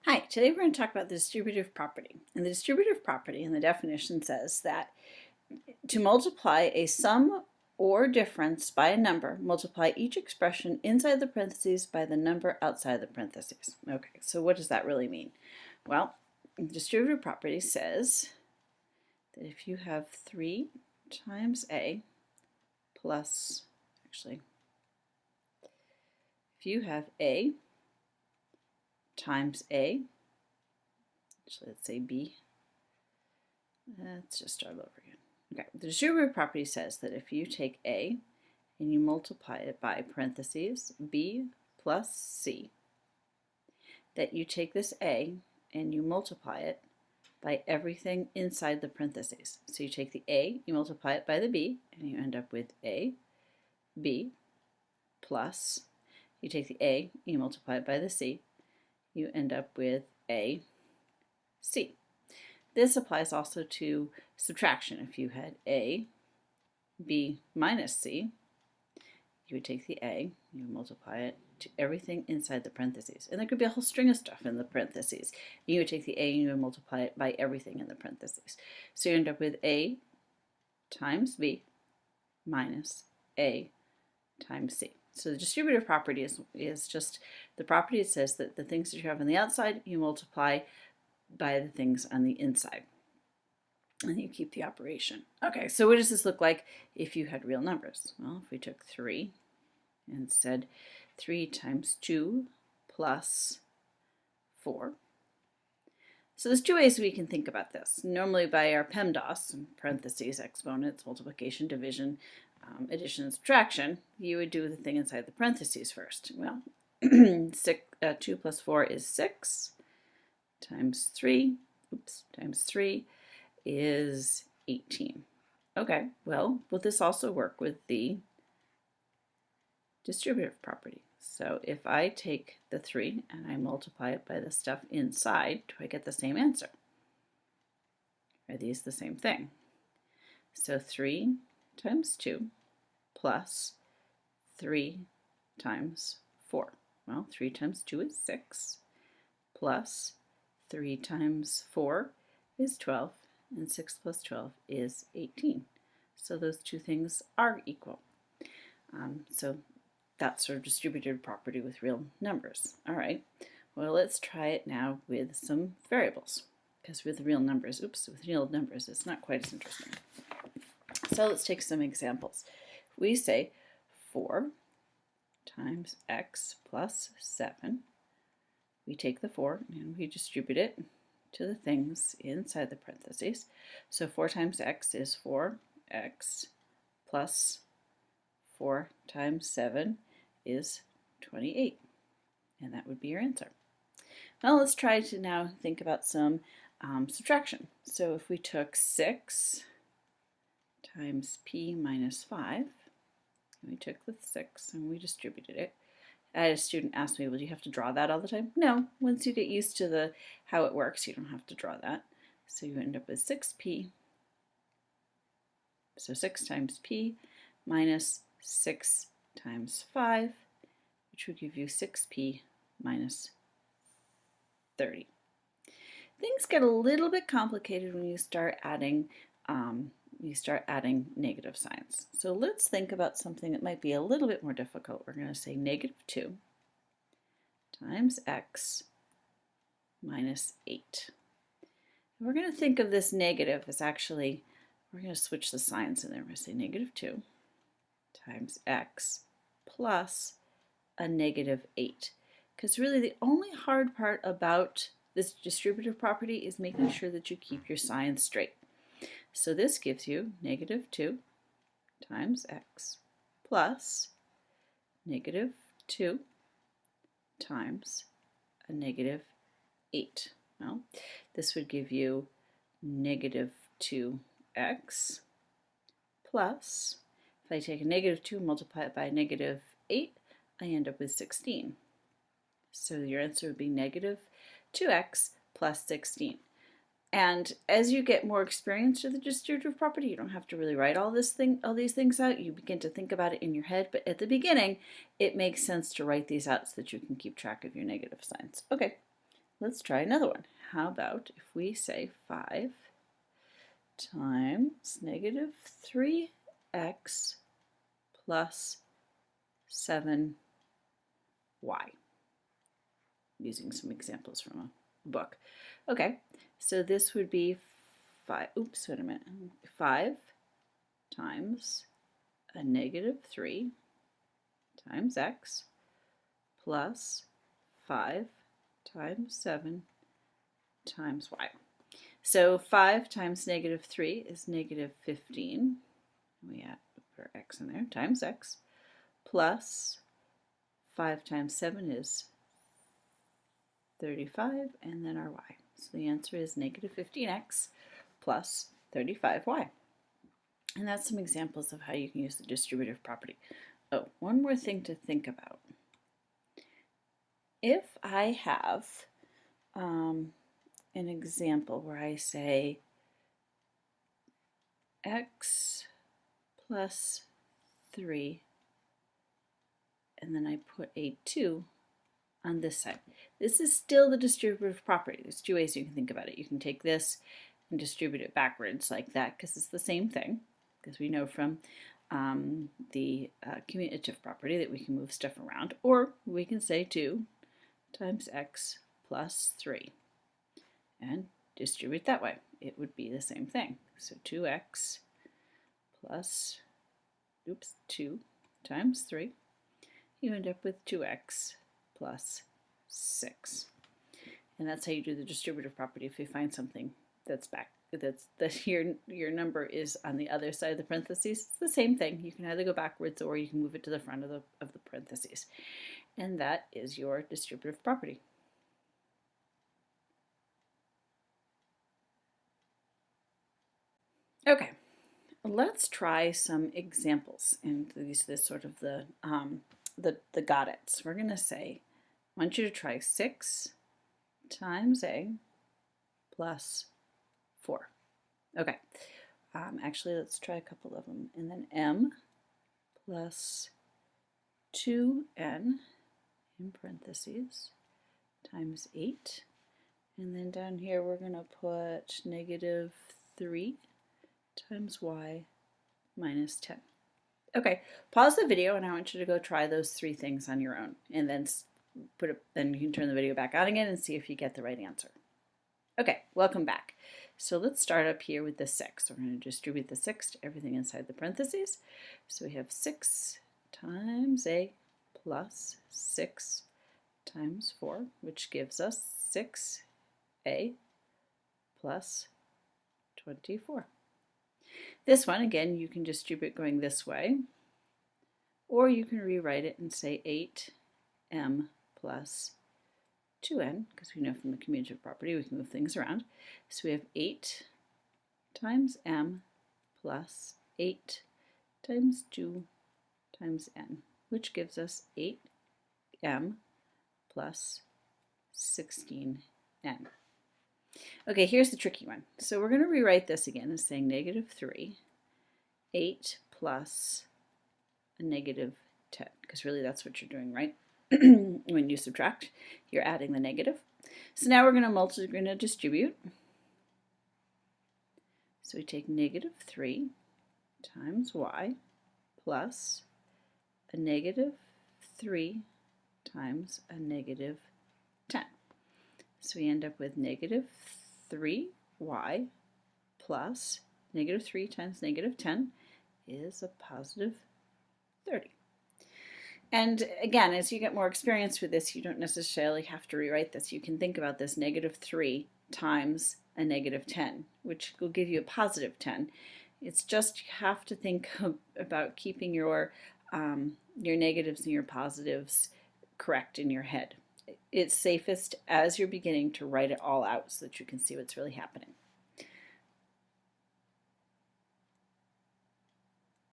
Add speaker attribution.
Speaker 1: Hi, today we're going to talk about the distributive property. And the distributive property in the definition says that to multiply a sum or difference by a number, multiply each expression inside the parentheses by the number outside the parentheses. Okay, so what does that really mean? Well, the distributive property says that if you have 3 times a plus, if you have a times a, let's say b, let's just start over again. Okay, the distributive property says that if you take a and you multiply it by parentheses b plus c, that you take this a and you multiply it by everything inside the parentheses. So you take the a, you multiply it by the b, and you end up with a, b, plus, you take the a, you multiply it by the c, you end up with a, c. This applies also to subtraction. If you had a, b minus c, you would take the a, you would multiply it to everything inside the parentheses. And there could be a whole string of stuff in the parentheses. You would take the a and you would multiply it by everything in the parentheses. So you end up with a times b minus a times c. So the distributive property is just the property that says that the things that you have on the outside, you multiply by the things on the inside. And you keep the operation. Okay, so what does this look like if you had real numbers? Well, if we took 3 and said 3 times 2 plus 4. So there's two ways we can think about this. Normally by our PEMDAS, parentheses, exponents, multiplication, division, addition, and subtraction, you would do the thing inside the parentheses first. Well, 2 plus 4 is 6 times 3, times 3 is 18. Okay, well, will this also work with the distributive property? So if I take the 3 and I multiply it by the stuff inside, do I get the same answer? Are these the same thing? So 3 times 2 plus 3 times 4. Well, 3 times 2 is 6 plus 3 times 4 is 12, and 6 plus 12 is 18. So those two things are equal. So that's sort of distributive property with real numbers. All right, well, let's try it now with some variables, because with real numbers, it's not quite as interesting. So let's take some examples. We say 4 times x plus 7. We take the 4 and we distribute it to the things inside the parentheses. So 4 times x is 4x plus 4 times 7 is 28. And that would be your answer. Well, let's try to now think about some subtraction. So if we took 6 times p minus 5, we took the 6 and we distributed it. I had a student ask me, well, do you have to draw that all the time? No, once you get used to how it works, you don't have to draw that. So you end up with 6p. So 6 times p minus 6 times 5, which would give you 6p minus 30. Things get a little bit complicated when you start adding negative signs. So let's think about something that might be a little bit more difficult. We're going to say negative 2 times x minus 8. And we're going to think of this negative as actually, we're going to switch the signs in there. We're going to say negative 2 times x plus a negative 8. Because really the only hard part about this distributive property is making sure that you keep your signs straight. So this gives you negative 2 times x plus negative 2 times a negative 8. Well, this would give you negative 2x plus, if I take a negative 2 and multiply it by a negative 8, I end up with 16. So your answer would be negative 2x plus 16. And as you get more experience with the distributive property, you don't have to really write all these things out. You begin to think about it in your head, but at the beginning, it makes sense to write these out so that you can keep track of your negative signs. Okay, let's try another one. How about if we say 5 times negative 3x plus 7y, using some examples from a book. Okay, so this would be 5 times a negative 3 times x plus 5 times 7 times y. So 5 times negative 3 is negative 15. We add our x in there, times x, plus 5 times 7 is 35, and then our y. So the answer is negative 15x plus 35y. And that's some examples of how you can use the distributive property. Oh, one more thing to think about. If I have an example where I say x plus 3, and then I put a 2 on this side. This is still the distributive property. There's two ways you can think about it. You can take this and distribute it backwards like that, because it's the same thing, because we know from the commutative property that we can move stuff around. Or we can say 2 times x plus 3 and distribute that way. It would be the same thing. So 2x plus 2 times 3, you end up with 2x plus 6. And that's how you do the distributive property if you find something that's your number is on the other side of the parentheses. It's the same thing. You can either go backwards or you can move it to the front of the parentheses. And that is your distributive property. Okay, let's try some examples. And these are sort of the got it's. We're going to say, I want you to try 6 times a plus 4. Okay, actually let's try a couple of them. And then m plus 2n in parentheses times 8. And then down here we're going to put negative 3 times y minus 10. Okay, pause the video and I want you to go try those 3 things on your own, and then then you can turn the video back on again and see if you get the right answer. Okay, welcome back. So let's start up here with the 6. We're going to distribute the 6 to everything inside the parentheses. So we have 6 times a plus 6 times 4, which gives us 6a plus 24. This one, again, you can distribute going this way, or you can rewrite it and say 8m plus 2n, because we know from the commutative property we can move things around. So we have 8 times m plus 8 times 2 times n, which gives us 8m plus 16n. Okay, here's the tricky one. So we're going to rewrite this again as saying negative 3, 8 plus a negative 10, because really that's what you're doing, right? When you subtract, you're adding the negative. So now we're going to distribute. So we take negative 3 times y plus a negative 3 times a negative 10. So we end up with negative 3y plus negative 3 times negative 10 is a positive 30. And again, as you get more experience with this, you don't necessarily have to rewrite this. You can think about this negative 3 times a negative 10, which will give you a positive 10. It's just you have to think about keeping your negatives and your positives correct in your head. It's safest as you're beginning to write it all out so that you can see what's really happening.